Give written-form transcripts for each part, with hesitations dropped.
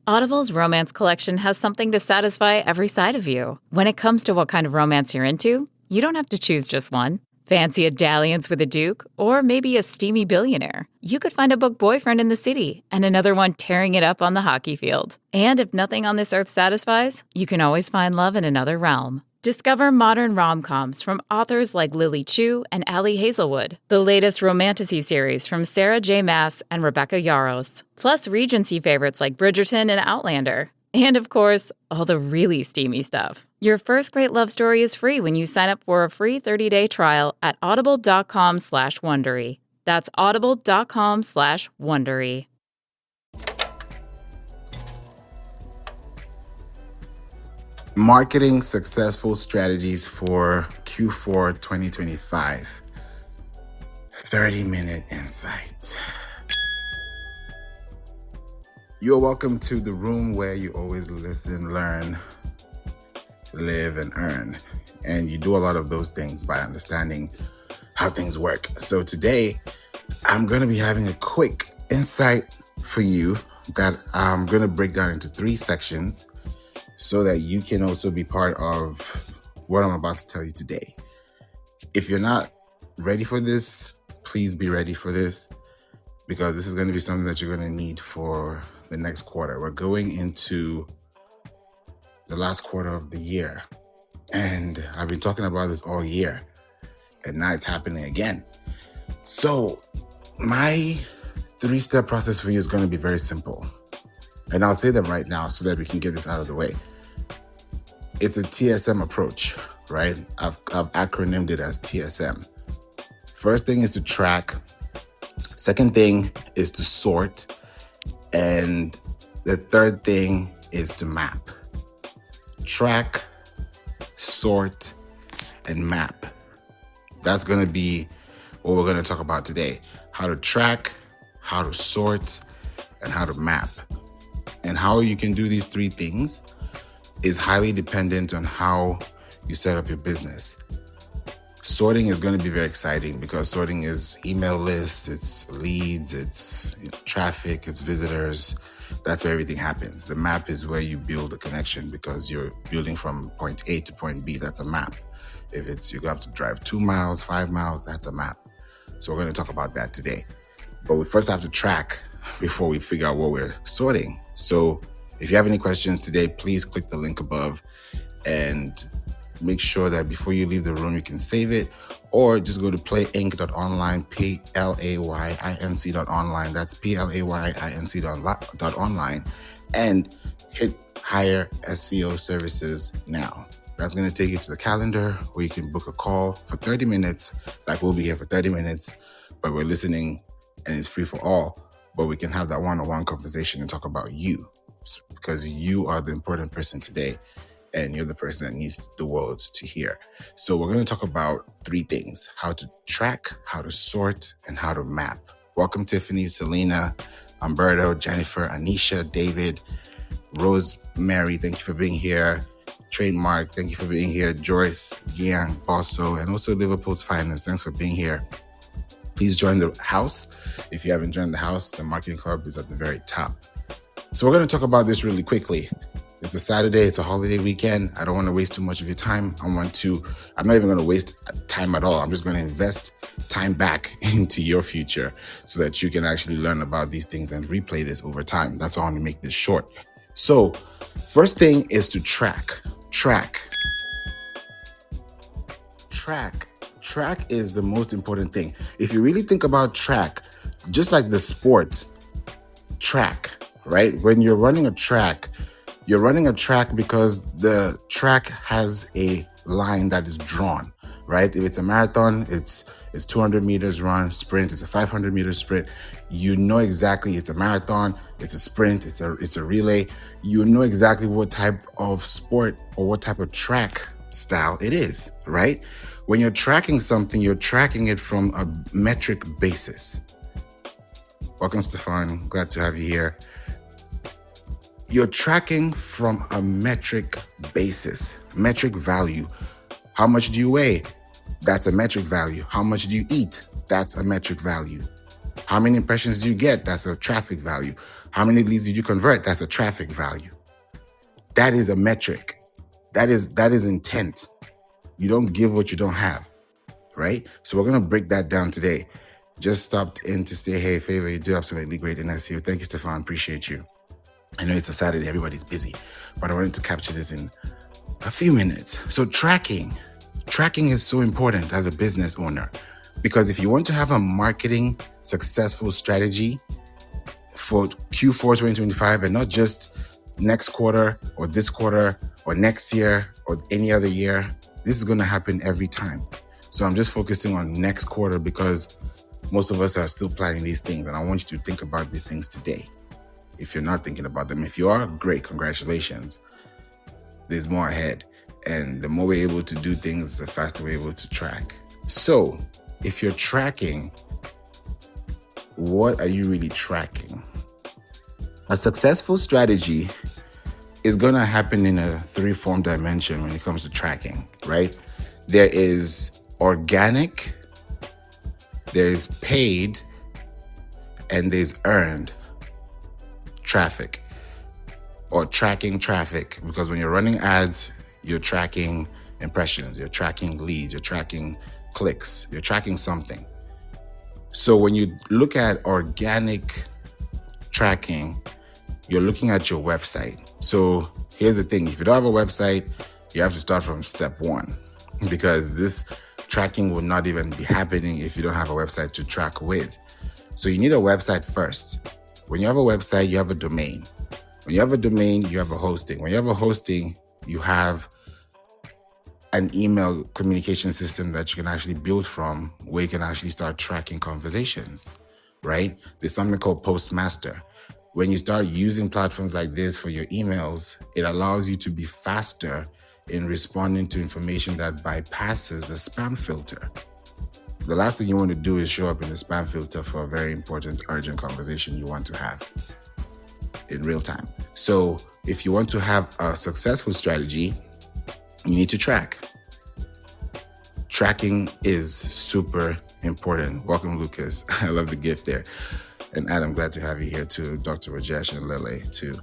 Audible's romance collection has something to satisfy every side of you. When it comes to what kind of romance you're into, you don't have to choose just one. Fancy a dalliance with a duke, or maybe a steamy billionaire? You could find a book boyfriend in the city and another one tearing it up on the hockey field. And if nothing on this earth satisfies, you can always find love in another realm. Discover modern rom-coms from authors like Lily Chu and Ali Hazelwood, the latest romantasy series from Sarah J. Maas and Rebecca Yarros, plus Regency favorites like Bridgerton and Outlander. And of course, all the really steamy stuff. Your first great love story is free when you sign up for a free 30-day trial at audible.com/Wondery. That's audible.com/Wondery. Marketing Successful Strategies for Q4 2025. 30-minute insight. You're welcome to the room where you always listen, learn, live, and earn. And you do a lot of those things by understanding how things work. So today, I'm going to be having a quick insight for you that I'm going to break down into 3 sections so that you can also be part of what I'm about to tell you today. If you're not ready for this, please be ready for this, because this is going to be something that you're going to need for the next quarter. We're going into the last quarter of the year, and I've been talking about this all year, and now it's happening again. So my 3-step process for you is going to be very simple, and I'll say them right now so that we can get this out of the way. It's a TSM approach, right? I've acronymed it as TSM. First thing is to track. Second thing is to sort. And the third thing is to map. Track, sort, and map. That's going to be what we're going to talk about today. How to track, how to sort, and how to map. And how you can do these 3 things is highly dependent on how you set up your business. Sorting is going to be very exciting because sorting is email lists, it's leads, it's traffic, it's visitors. That's where everything happens. The map is where you build a connection because you're building from point A to point B. That's a map. If it's you have to drive 2 miles, 5 miles, that's a map. So we're going to talk about that today. But we first have to track before we figure out what we're sorting. So if you have any questions today, please click the link above and make sure that before you leave the room, you can save it, or just go to playinc.online, playinc.online. That's playinc.online, and hit hire SEO services now. That's going to take you to the calendar where you can book a call for 30 minutes. Like we'll be here for 30 minutes, but we're listening and it's free for all. But we can have that one-on-one conversation and talk about you, because you are the important person today. And you're the person that needs the world to hear. So we're going to talk about 3 things: how to track, how to sort, and how to map. Welcome, Tiffany, Selena, Umberto, Jennifer, Anisha, David, Rosemary, thank you for being here. Trademark, thank you for being here. Joyce, Yang, Bosso, and also Liverpool's Finest, thanks for being here. Please join the house. If you haven't joined the house, the marketing club is at the very top. So we're going to talk about this really quickly. It's a Saturday, it's a holiday weekend. I don't want to waste too much of your time. I'm not even going to waste time at all. I'm just going to invest time back into your future so that you can actually learn about these things and replay this over time. That's why I want to make this short. So first thing is to track. Track is the most important thing. If you really think about track, just like the sport track, right? When you're running a track, you're running a track because the track has a line that is drawn, right? If it's a marathon, it's 200 meters run. Sprint, it's a 500 meter sprint. You know exactly it's a marathon, it's a sprint, it's a relay. You know exactly what type of sport or what type of track style it is, right? When you're tracking something, you're tracking it from a metric basis. Welcome, Stefan. Glad to have you here. You're tracking from a metric basis, metric value. How much do you weigh? That's a metric value. How much do you eat? That's a metric value. How many impressions do you get? That's a traffic value. How many leads did you convert? That's a traffic value. That is a metric. That is intent. You don't give what you don't have, right? So we're going to break that down today. Just stopped in to say, hey, Favor, you do absolutely great in SEO. Thank you, Stefan. Appreciate you. I know it's a Saturday, everybody's busy, but I wanted to capture this in a few minutes. So tracking is so important as a business owner, because if you want to have a marketing successful strategy for Q4 2025 and not just next quarter or this quarter or next year or any other year, this is going to happen every time. So I'm just focusing on next quarter because most of us are still planning these things, and I want you to think about these things today. If you're not thinking about them, if you are, great, congratulations. There's more ahead. And the more we're able to do things, the faster we're able to track. So if you're tracking, what are you really tracking? A successful strategy is going to happen in a three-form dimension when it comes to tracking, right? There is organic, there is paid, and there's earned traffic or tracking traffic. Because when you're running ads, you're tracking impressions, you're tracking leads, you're tracking clicks, you're tracking something. So when you look at organic tracking, you're looking at your website. So here's the thing. If you don't have a website, you have to start from step one, because this tracking will not even be happening if you don't have a website to track with. So you need a website first. When you have a website, you have a domain. When you have a domain, you have a hosting. When you have a hosting, you have an email communication system that you can actually build from, where you can actually start tracking conversations, right? There's something called Postmaster. When you start using platforms like this for your emails, it allows you to be faster in responding to information that bypasses the spam filter. The last thing you want to do is show up in the spam filter for a very important, urgent conversation you want to have in real time. So if you want to have a successful strategy, you need to track. Tracking is super important. Welcome, Lucas. I love the gift there. And Adam, glad to have you here too. Dr. Rajesh and Lele too.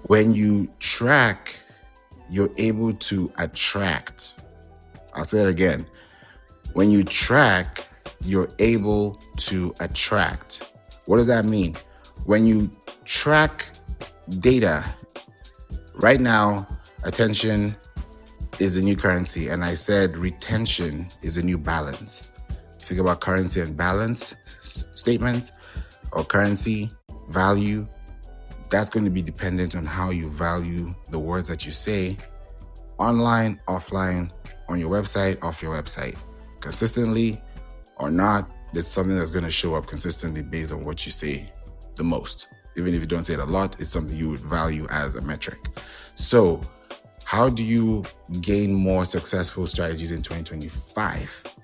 When you track, you're able to attract. I'll say it again. When you track, you're able to attract. What does that mean? When you track data, right now, attention is a new currency. And I said retention is a new balance. Think about currency and balance statements, or currency value. That's going to be dependent on how you value the words that you say online, offline, on your website, off your website. Consistently or not, there's something that's going to show up consistently based on what you say the most. Even if you don't say it a lot, it's something you would value as a metric. So how do you gain more successful strategies in 2025?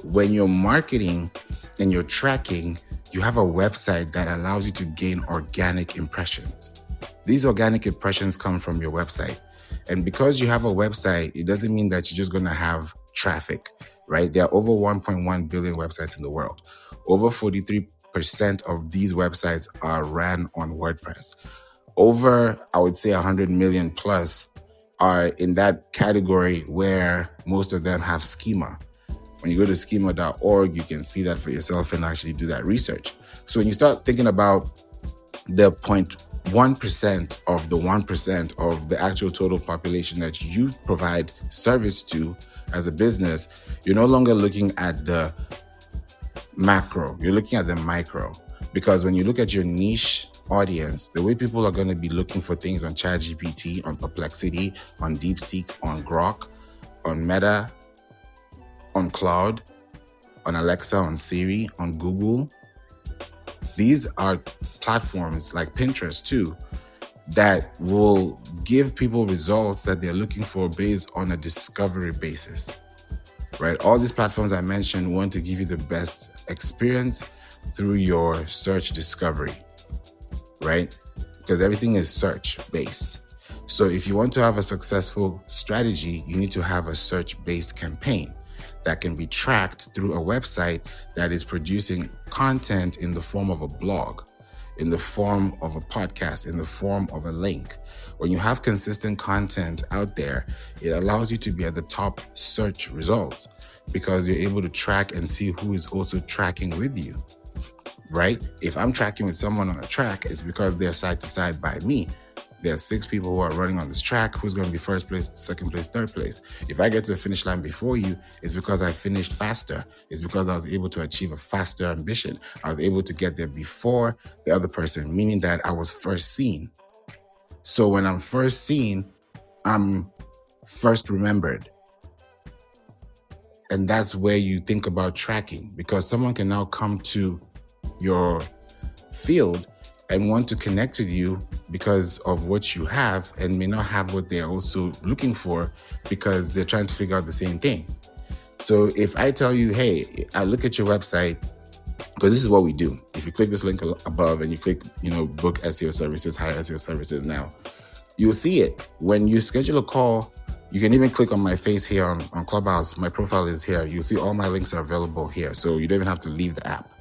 When you're marketing and you're tracking, you have a website that allows you to gain organic impressions. These organic impressions come from your website. And because you have a website, it doesn't mean that you're just going to have traffic, right? There are over 1.1 billion websites in the world. Over 43% of these websites are ran on WordPress. Over, I would say 100 million plus are in that category where most of them have schema. When you go to schema.org, you can see that for yourself and actually do that research. So when you start thinking about the 0.1% of the 1% of the actual total population that you provide service to as a business, you're no longer looking at the macro, you're looking at the micro. Because when you look at your niche audience, the way people are going to be looking for things on ChatGPT, on Perplexity, on DeepSeek, on Grok, on Meta, on Cloud, on Alexa, on Siri, on Google. These are platforms like Pinterest too, that will give people results that they're looking for based on a discovery basis, right? All these platforms I mentioned want to give you the best experience through your search discovery, right? Because everything is search based. So if you want to have a successful strategy, you need to have a search-based campaign that can be tracked through a website that is producing content in the form of a blog. in the form of a podcast, in the form of a link. When you have consistent content out there, it allows you to be at the top search results because you're able to track and see who is also tracking with you, right? If I'm tracking with someone on a track, it's because they're side to side by me. There are 6 people who are running on this track. Who's going to be first place, second place, third place? If I get to the finish line before you, it's because I finished faster. It's because I was able to achieve a faster ambition. I was able to get there before the other person, meaning that I was first seen. So when I'm first seen, I'm first remembered. And that's where you think about tracking, because someone can now come to your field and want to connect with you because of what you have and may not have what they're also looking for because they're trying to figure out the same thing. So if I tell you, hey, I look at your website, because this is what we do. If you click this link above and you click, book SEO services, hire SEO services now, you'll see it. When you schedule a call, you can even click on my face here on Clubhouse. My profile is here. You'll see all my links are available here. So you don't even have to leave the app.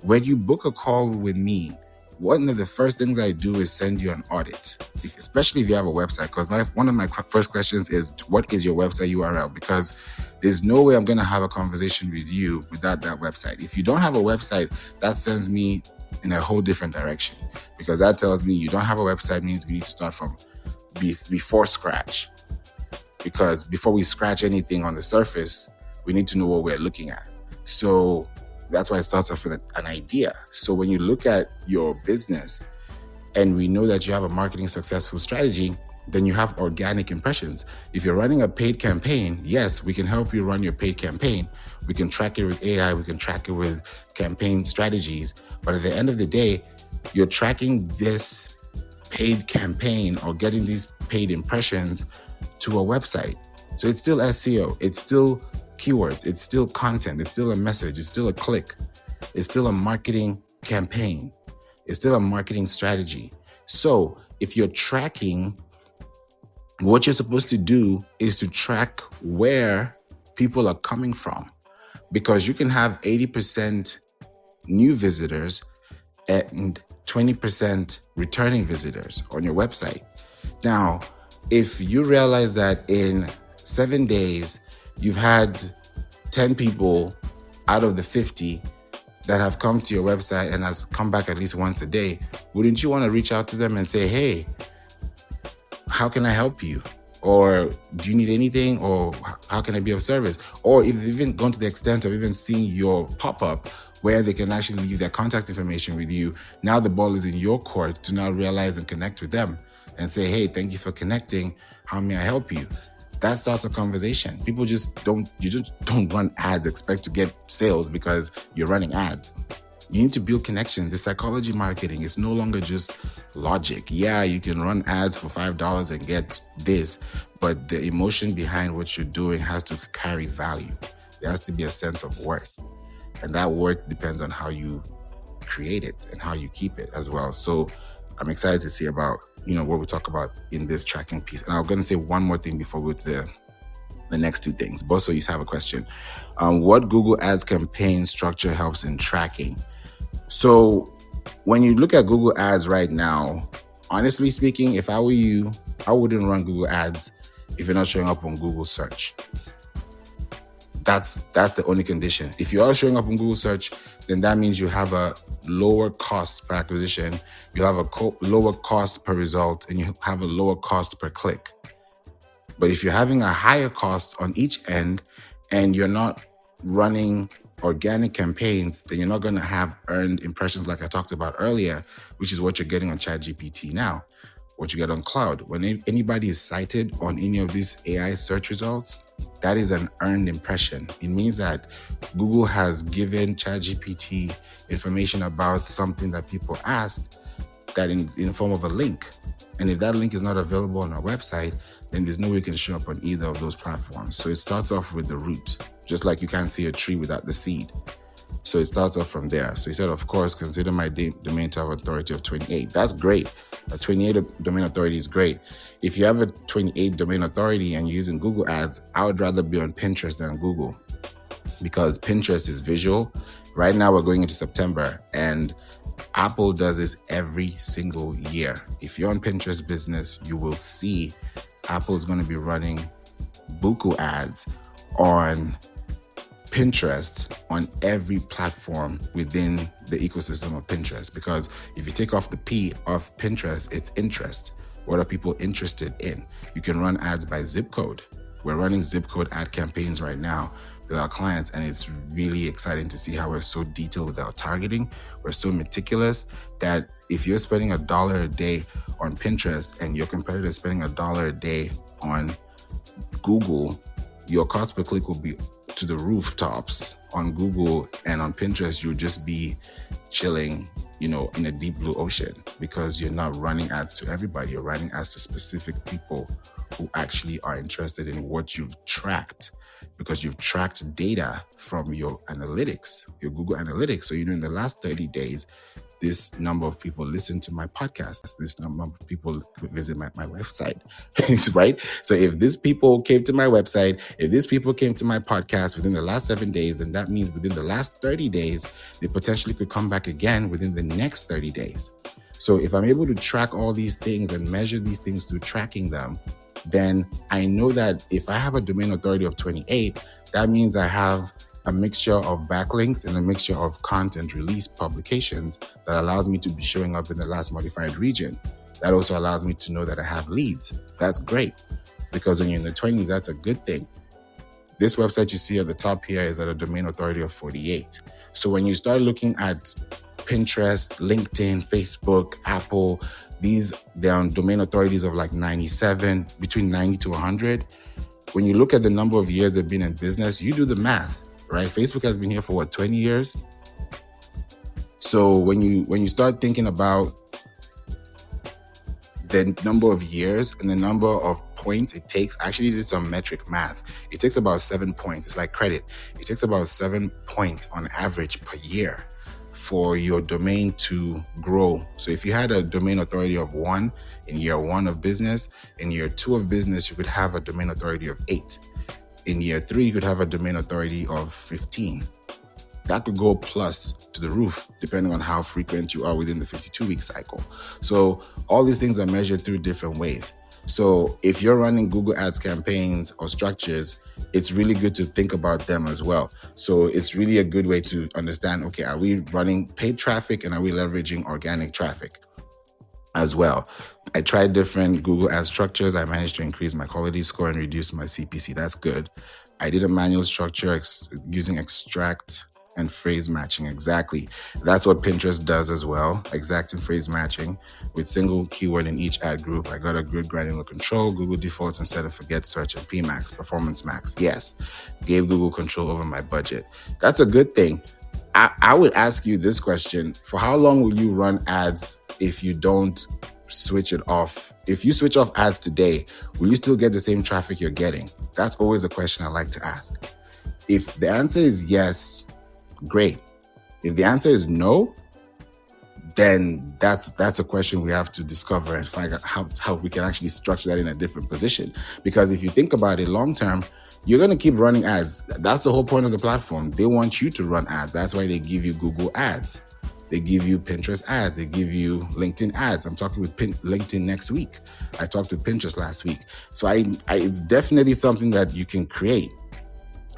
When you book a call with me, one of the first things I do is send you an audit, especially if you have a website. Because one of my first questions is, what is your website URL? Because there's no way I'm going to have a conversation with you without that website. If you don't have a website, that sends me in a whole different direction, because that tells me you don't have a website means we need to start from before scratch. Because before we scratch anything on the surface, we need to know what we're looking at. So that's why it starts off with an idea. So when you look at your business and we know that you have a marketing successful strategy, then you have organic impressions. If you're running a paid campaign, yes, we can help you run your paid campaign. We can track it with AI. We can track it with campaign strategies. But at the end of the day, you're tracking this paid campaign or getting these paid impressions to a website. So it's still SEO. It's still keywords, it's still content, it's still a message, it's still a click, it's still a marketing campaign, it's still a marketing strategy. So if you're tracking, what you're supposed to do is to track where people are coming from, because you can have 80% new visitors and 20% returning visitors on your website. Now, if you realize that in 7 days, you've had 10 people out of the 50 that have come to your website and has come back at least once a day, wouldn't you want to reach out to them and say, hey, how can I help you? Or do you need anything? Or how can I be of service? Or if they've even gone to the extent of even seeing your pop-up where they can actually leave their contact information with you, now the ball is in your court to now realize and connect with them and say, hey, thank you for connecting. How may I help you? That starts a conversation. You just don't run ads, expect to get sales because you're running ads. You need to build connections. The psychology marketing is no longer just logic. Yeah, you can run ads for $5 and get this, but the emotion behind what you're doing has to carry value. There has to be a sense of worth. And that worth depends on how you create it and how you keep it as well. So I'm excited to see about what we talk about in this tracking piece. And I'm going to say one more thing before we go to the next 2 things. But also, you have a question. What Google Ads campaign structure helps in tracking? So when you look at Google Ads right now, honestly speaking, if I were you, I wouldn't run Google Ads if you're not showing up on Google search. That's the only condition. If you are showing up on Google search, then that means you have a lower cost per acquisition, you have a lower cost per result, and you have a lower cost per click. But if you're having a higher cost on each end and you're not running organic campaigns, then you're not going to have earned impressions like I talked about earlier, which is what you're getting on ChatGPT now, what you get on cloud. When anybody is cited on any of these AI search results, that is an earned impression. It means that Google has given ChatGPT information about something that people asked, that in the form of a link. And if that link is not available on our website, then there's no way you can show up on either of those platforms. So it starts off with the root, just like you can't see a tree without the seed. So it starts off from there. So he said, of course, consider my domain to have authority of 28. That's great. A 28 domain authority is great. If you have a 28 domain authority and you're using Google Ads, I would rather be on Pinterest than Google, because Pinterest is visual. Right now we're going into September and Apple does this every single year. If you're on Pinterest business, you will see Apple is going to be running buku ads on Pinterest on every platform within the ecosystem of Pinterest. Because if you take off the P of Pinterest, it's interest. What are people interested in? You can run ads by zip code. We're running zip code ad campaigns right now with our clients, and it's really exciting to see how we're so detailed with our targeting. We're so meticulous that if you're spending $1 a day on Pinterest and your competitor is spending $1 a day on Google, your cost per click will be to the rooftops. On Google and on Pinterest, you'll just be chilling, in a deep blue ocean, because you're not running ads to everybody. You're running ads to specific people who actually are interested in what you've tracked, because you've tracked data from your analytics, your Google Analytics. So, in the last 30 days, this number of people listen to my podcast, this number of people visit my website, right? So if these people came to my website, if these people came to my podcast within the last 7 days, then that means within the last 30 days, they potentially could come back again within the next 30 days. So if I'm able to track all these things and measure these things through tracking them, then I know that if I have a domain authority of 28, that means I have a mixture of backlinks and a mixture of content release publications that allows me to be showing up in the last modified region. That also allows me to know that I have leads. That's great, because when you're in the 20s, that's a good thing. This website you see at the top here is at a domain authority of 48. So when you start looking at Pinterest, LinkedIn, Facebook, Apple, they're on domain authorities of like 97, between 90 to 100. When you look at the number of years they've been in business, you do the math. Right? Facebook has been here for 20 years. So when you start thinking about the number of years and the number of points it takes, I actually did some metric math. It takes about 7 points. It's like credit. It takes about 7 points on average per year for your domain to grow. So if you had a domain authority of 1 in year 1 of business, in year 2 of business, you could have a domain authority of 8. In year 3, you could have a domain authority of 15. That could go plus to the roof, depending on how frequent you are within the 52-week cycle. So all these things are measured through different ways. So if you're running Google Ads campaigns or structures, it's really good to think about them as well. So it's really a good way to understand, okay, are we running paid traffic and are we leveraging organic traffic as well? I tried different Google Ads structures. I managed to increase my quality score and reduce my CPC. That's good. I did a manual structure using extract and phrase matching. Exactly. That's what Pinterest does as well. Exact and phrase matching with single keyword in each ad group. I got a good granular control, Google defaults and set and forget search and PMax, performance max. Yes. Gave Google control over my budget. That's a good thing. I would ask you this question. For how long will you run ads if you don't switch it off? If you switch off ads today, will you still get the same traffic you're getting? That's always a question I like to ask. If the answer is yes, great. If the answer is no, then that's a question we have to discover and find out how we can actually structure that in a different position. Because if you think about it long term, you're going to keep running ads. That's the whole point of the platform. They want you to run ads. That's why they give you Google ads. They give you Pinterest ads. They give you LinkedIn ads. I'm talking with LinkedIn next week. I talked with Pinterest last week. So it's definitely something that you can create.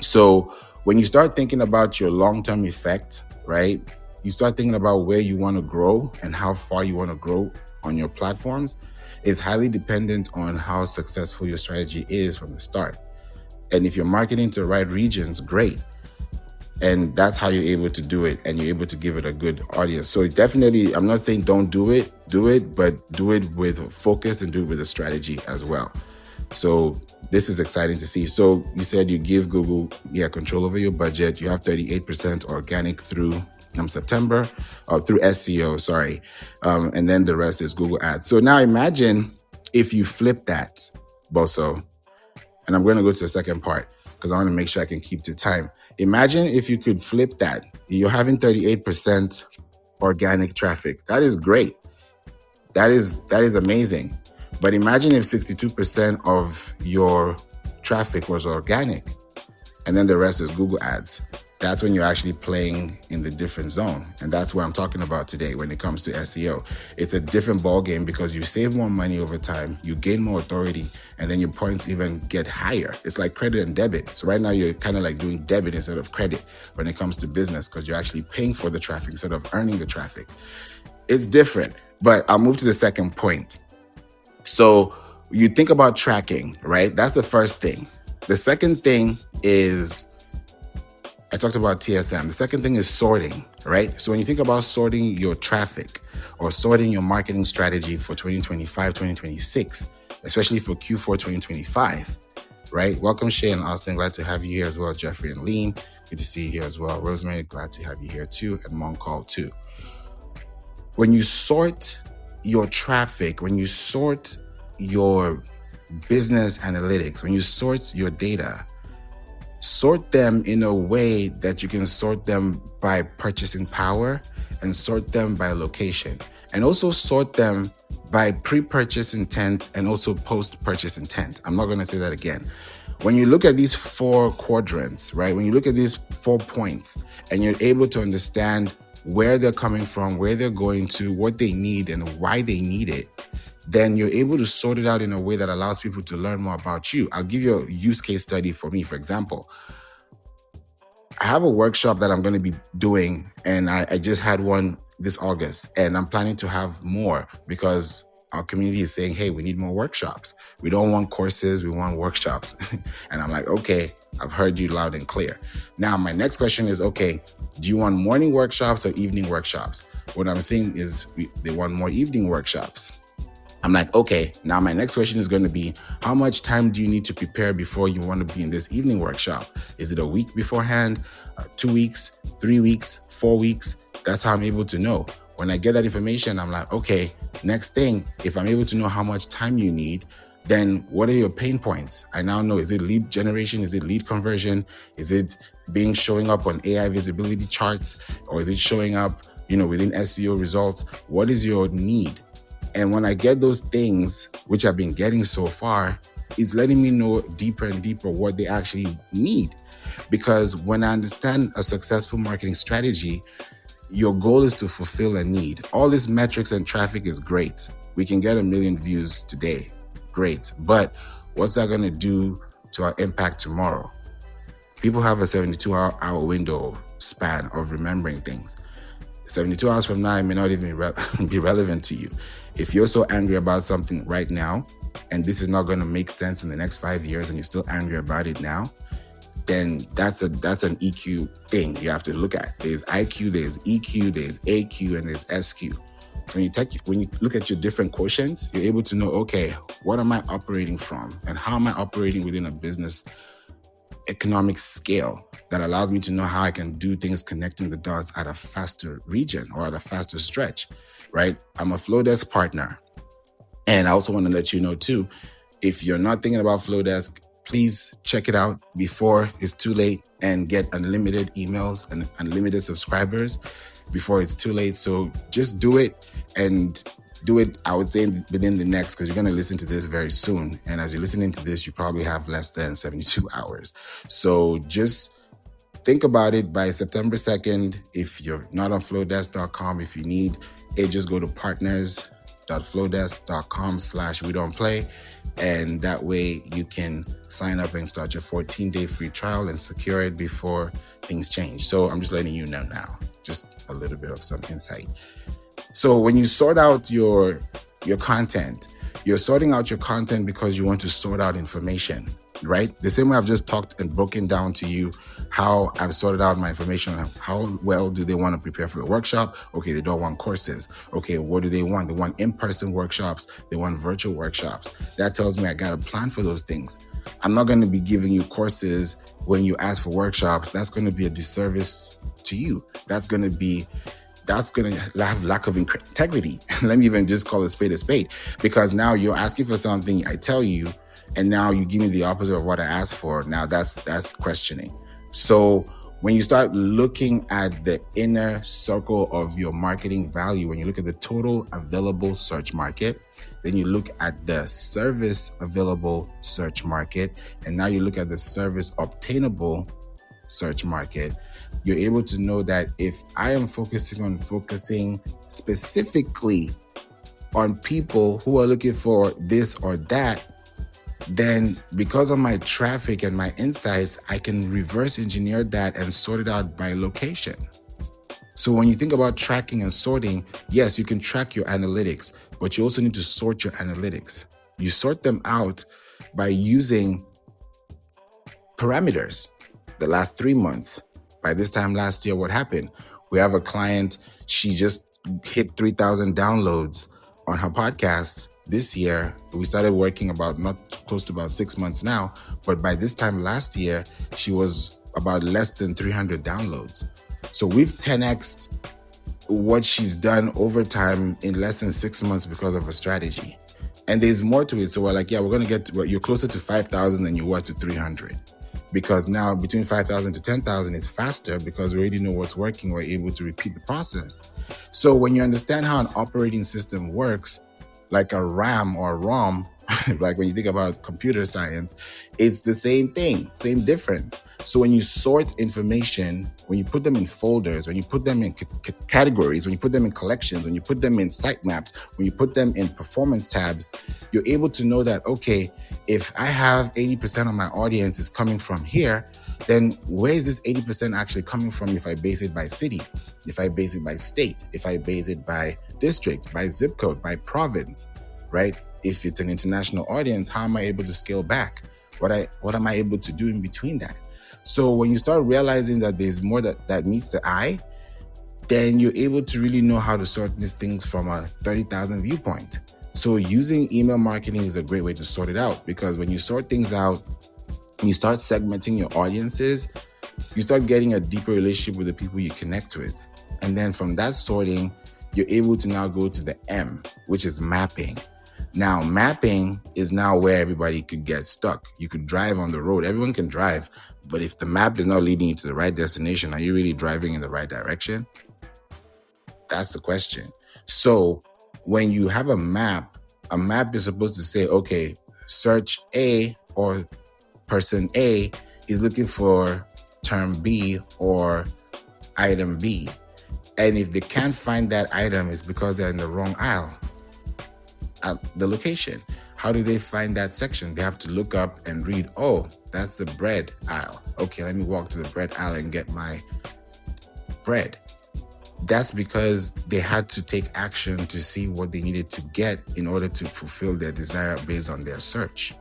So when you start thinking about your long-term effect, right? You start thinking about where you want to grow and how far you want to grow on your platforms. It's highly dependent on how successful your strategy is from the start. And if you're marketing to the right regions, great. And that's how you're able to do it, and you're able to give it a good audience. So definitely, I'm not saying don't do it, but do it with focus and do it with a strategy as well. So this is exciting to see. So you said you give Google control over your budget. You have 38% organic through September, or through SEO, sorry. And then the rest is Google Ads. So now imagine if you flip that, Boso. And I'm going to go to the second part because I want to make sure I can keep to time. Imagine if you could flip that. You're having 38% organic traffic. That is great. That is amazing. But imagine if 62% of your traffic was organic and then the rest is Google Ads. that's when you're actually playing in the different zone. And that's what I'm talking about today when it comes to SEO. It's a different ball game because you save more money over time, you gain more authority, and then your points even get higher. It's like credit and debit. So right now you're kind of like doing debit instead of credit when it comes to business because you're actually paying for the traffic instead of earning the traffic. It's different, but I'll move to the second point. So you think about tracking, right? That's the first thing. The second thing is, I talked about TSM. The second thing is sorting, right? So when you think about sorting your traffic or sorting your marketing strategy for 2025, 2026, especially for Q4 2025, right? Welcome, Shay and Austin. Glad to have you here as well. Jeffrey and Lean, good to see you here as well. Rosemary, glad to have you here too. And Moncall too. When you sort your traffic, when you sort your business analytics, when you sort your data, sort them in a way that you can sort them by purchasing power and sort them by location, and also sort them by pre-purchase intent and also post-purchase intent. I'm not going to say that again. When you look at these 4 quadrants, right? When you look at these 4 points and you're able to understand where they're coming from, where they're going to, what they need and why they need it, then you're able to sort it out in a way that allows people to learn more about you. I'll give you a use case study for me. For example, I have a workshop that I'm going to be doing, and I just had one this August, and I'm planning to have more because our community is saying, hey, we need more workshops. We don't want courses, we want workshops. And I'm like, okay, I've heard you loud and clear. Now, my next question is, okay, do you want morning workshops or evening workshops? What I'm saying is they want more evening workshops. I'm like, okay, now my next question is going to be, how much time do you need to prepare before you want to be in this evening workshop? Is it a week beforehand, 2 weeks, 3 weeks, 4 weeks? That's how I'm able to know. When I get that information, I'm like, okay, next thing, if I'm able to know how much time you need, then what are your pain points? I now know, is it lead generation? Is it lead conversion? Is it showing up on AI visibility charts? Or is it showing up, within SEO results? What is your need? And when I get those things, which I've been getting so far, it's letting me know deeper and deeper what they actually need. Because when I understand a successful marketing strategy, your goal is to fulfill a need. All these metrics and traffic is great. We can get 1 million views today. Great. But what's that going to do to our impact tomorrow? People have a 72-hour window span of remembering things. 72 hours from now, it may not even be relevant to you. If you're so angry about something right now, and this is not going to make sense in the next 5 years, and you're still angry about it now, then that's an EQ thing you have to look at. There's IQ, there's EQ, there's AQ, and there's SQ. So when you look at your different quotients, you're able to know, okay, what am I operating from, and how am I operating within a business economic scale that allows me to know how I can do things connecting the dots at a faster region or at a faster stretch, right? I'm a Flowdesk partner. And I also want to let you know too, if you're not thinking about Flowdesk, please check it out before it's too late and get unlimited emails and unlimited subscribers before it's too late. So just do it, and do it, I would say, within the next, because you're going to listen to this very soon. And as you're listening to this, you probably have less than 72 hours. So just think about it by September 2nd. If you're not on flowdesk.com, if you need it, just go to partners.flowdesk.com/we-don't-play. And that way you can sign up and start your 14-day free trial and secure it before things change. So I'm just letting you know now, just a little bit of some insight. So when you sort out your content, you're sorting out your content because you want to sort out information, right? The same way I've just talked and broken down to you how I've sorted out my information. How well do they want to prepare for the workshop? Okay, they don't want courses. Okay, what do they want? They want in-person workshops. They want virtual workshops. That tells me I got a plan for those things. I'm not going to be giving you courses when you ask for workshops. That's going to be a disservice to you. That's going to have lack of integrity. Let me even just call a spade, because now you're asking for something, I tell you, and now you give me the opposite of what I asked for. Now that's questioning. So when you start looking at the inner circle of your marketing value, when you look at the total available search market, then you look at the service available search market, and now you look at the service obtainable search market, you're able to know that if I am focusing specifically on people who are looking for this or that, then because of my traffic and my insights, I can reverse engineer that and sort it out by location. So when you think about tracking and sorting, yes, you can track your analytics, but you also need to sort your analytics. You sort them out by using parameters. The last 3 months, by this time last year, what happened? We have a client, she just hit 3,000 downloads on her podcast this year. We started working about not close to about 6 months now, but by this time last year, she was about less than 300 downloads. So we've 10x'd what she's done over time in less than 6 months because of a strategy. And there's more to it. So we're like, yeah, we're going to get to, you're closer to 5,000 than you were to 300. Because now between 5,000 to 10,000 is faster because we already know what's working. We're able to repeat the process. So when you understand how an operating system works, like a RAM or a ROM, like when you think about computer science, it's the same thing, same difference. So when you sort information, when you put them in folders, when you put them in categories, when you put them in collections, when you put them in sitemaps, when you put them in performance tabs, you're able to know that, okay, if I have 80% of my audience is coming from here, then where is this 80% actually coming from if I base it by city, if I base it by state, if I base it by district, by zip code, by province, right? If it's an international audience, how am I able to scale back? What am I able to do in between that? So when you start realizing that there's more that meets the eye, then you're able to really know how to sort these things from a 30,000 viewpoint. So using email marketing is a great way to sort it out, because when you sort things out, when you start segmenting your audiences, you start getting a deeper relationship with the people you connect with. And then from that sorting, you're able to now go to the M, which is mapping. Now, mapping is now where everybody could get stuck. You could drive on the road. Everyone can drive. But if the map is not leading you to the right destination, are you really driving in the right direction? That's the question. So when you have a map is supposed to say, okay, search A or person A is looking for term B or item B. And if they can't find that item, it's because they're in the wrong aisle at the location. How do they find that section? They have to look up and read, oh, that's the bread aisle. Okay, let me walk to the bread aisle and get my bread. That's because they had to take action to see what they needed to get in order to fulfill their desire based on their search.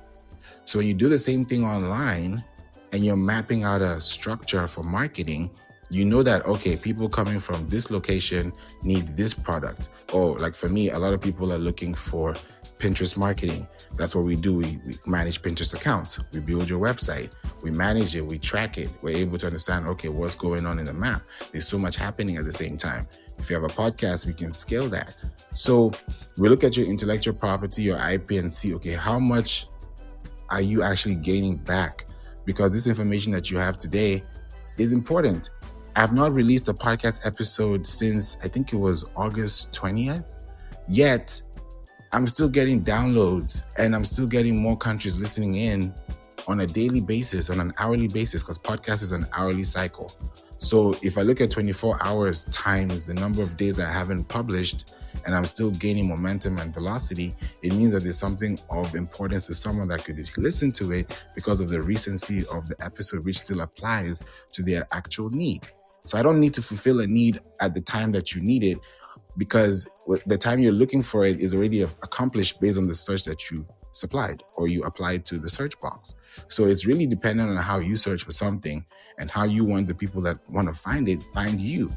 So when you do the same thing online and you're mapping out a structure for marketing, you know that, okay, people coming from this location need this product. Or like for me, a lot of people are looking for Pinterest marketing. That's what we do. We manage Pinterest accounts. We build your website. We manage it. We track it. We're able to understand, okay, what's going on in the map. There's so much happening at the same time. If you have a podcast, we can scale that. So we look at your intellectual property, your IP, and see, okay, how much are you actually gaining back? Because this information that you have today is important. I've not released a podcast episode since I think it was August 20th. Yet I'm still getting downloads and I'm still getting more countries listening in on a daily basis, on an hourly basis, because podcast is an hourly cycle. So if I look at 24 hours times the number of days I haven't published and I'm still gaining momentum and velocity, it means that there's something of importance to someone that could listen to it because of the recency of the episode, which still applies to their actual need. So I don't need to fulfill a need at the time that you need it, because the time you're looking for it is already accomplished based on the search that you supplied or you applied to the search box. So it's really dependent on how you search for something and how you want the people that want to find it, find you.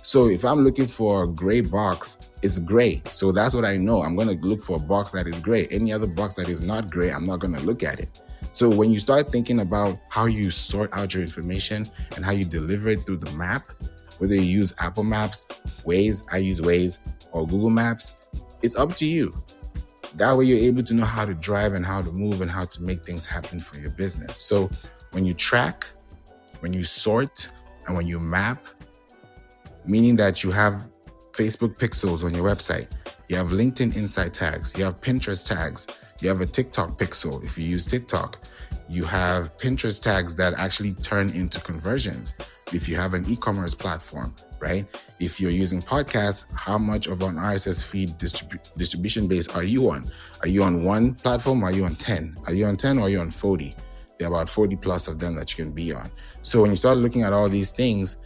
So if I'm looking for a gray box, it's gray. So that's what I know. I'm going to look for a box that is gray. Any other box that is not gray, I'm not going to look at it. So when you start thinking about how you sort out your information and how you deliver it through the map, whether you use Apple Maps, Waze, I use Waze, or Google Maps, it's up to you. That way you're able to know how to drive and how to move and how to make things happen for your business. So when you track, when you sort, and when you map, meaning that you have Facebook pixels on your website. You have LinkedIn Insight tags. You have Pinterest tags. You have a TikTok pixel if you use TikTok. You have Pinterest tags that actually turn into conversions if you have an e-commerce platform, right? If you're using podcasts, how much of an RSS feed distribution base are you on? Are you on one platform or are you on 10? Are you on 10 or are you on 40? There are about 40 plus of them that you can be on. So when you start looking at all these things,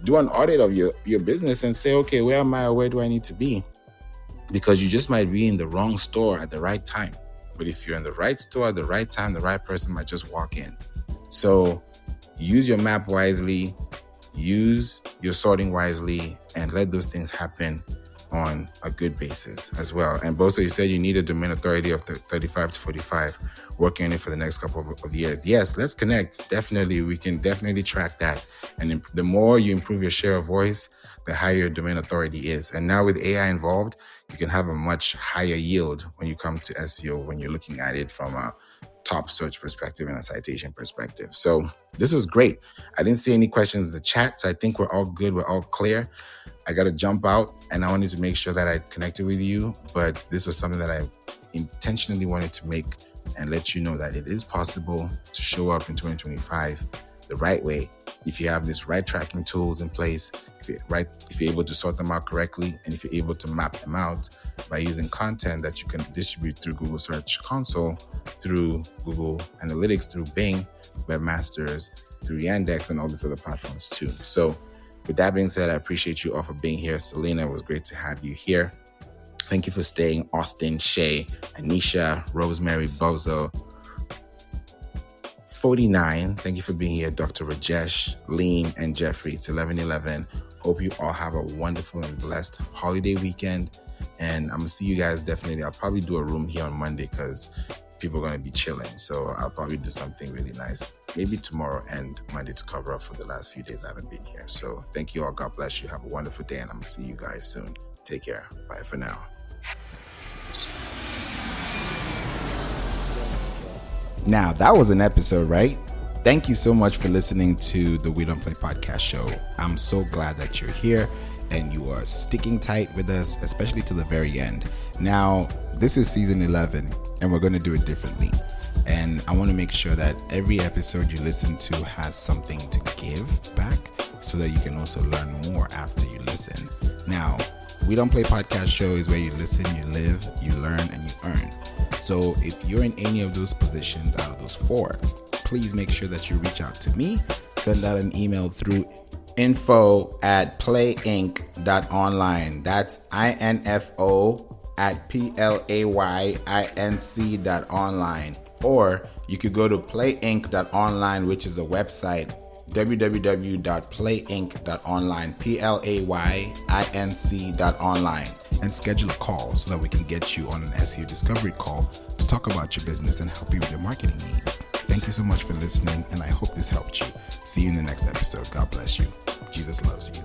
do an audit of your business and say, okay, where am I or where do I need to be? Because you just might be in the wrong store at the right time. But if you're in the right store at the right time, the right person might just walk in. So use your map wisely, use your sorting wisely, and let those things happen on a good basis as well. And Bosa, you said you need a domain authority of 35 to 45, working on it for the next couple of years. Yes, let's connect. Definitely, we can definitely track that. And the more you improve your share of voice, the higher your domain authority is. And now with AI involved, you can have a much higher yield when you come to SEO, when you're looking at it from a top search perspective and a citation perspective. So this was great. I didn't see any questions in the chat, so I think we're all good. We're all clear. I got to jump out and I wanted to make sure that I connected with you, but this was something that I intentionally wanted to make and let you know that it is possible to show up in 2025 the right way if you have this right tracking tools in place, if you're able to sort them out correctly, and if you're able to map them out by using content that you can distribute through Google Search Console, through Google Analytics, through Bing, Webmasters, through Yandex, and all these other platforms too. So with that being said, I appreciate you all for being here. Selena, it was great to have you here. Thank you for staying. Austin, Shay, Anisha, Rosemary, Bozo, 49. Thank you for being here. Dr. Rajesh, Lean, and Jeffrey. It's 11:11. Hope you all have a wonderful and blessed holiday weekend. And I'm going to see you guys definitely. I'll probably do a room here on Monday because people are going to be chilling. So I'll probably do something really nice. Maybe tomorrow and Monday to cover up for the last few days I haven't been here. So thank you all. God bless you. Have a wonderful day. And I'm going to see you guys soon. Take care. Bye for now. Now, that was an episode, right? Thank you so much for listening to the We Don't Play podcast show. I'm so glad that you're here and you are sticking tight with us, especially to the very end. Now, this is season 11 and we're going to do it differently. And I want to make sure that every episode you listen to has something to give back so that you can also learn more after you listen. Now, We Don't Play podcast show is where you listen, you live, you learn, and you earn. So if you're in any of those positions out of those four, please make sure that you reach out to me. Send out an email through info@playinc.online. That's info@playinc.online. Or you could go to playinc.online, which is a website, www.playinc.online, playinc.online, and schedule a call so that we can get you on an SEO discovery call to talk about your business and help you with your marketing needs. Thank you so much for listening, and I hope this helped you. See you in the next episode. God bless you. Jesus loves you.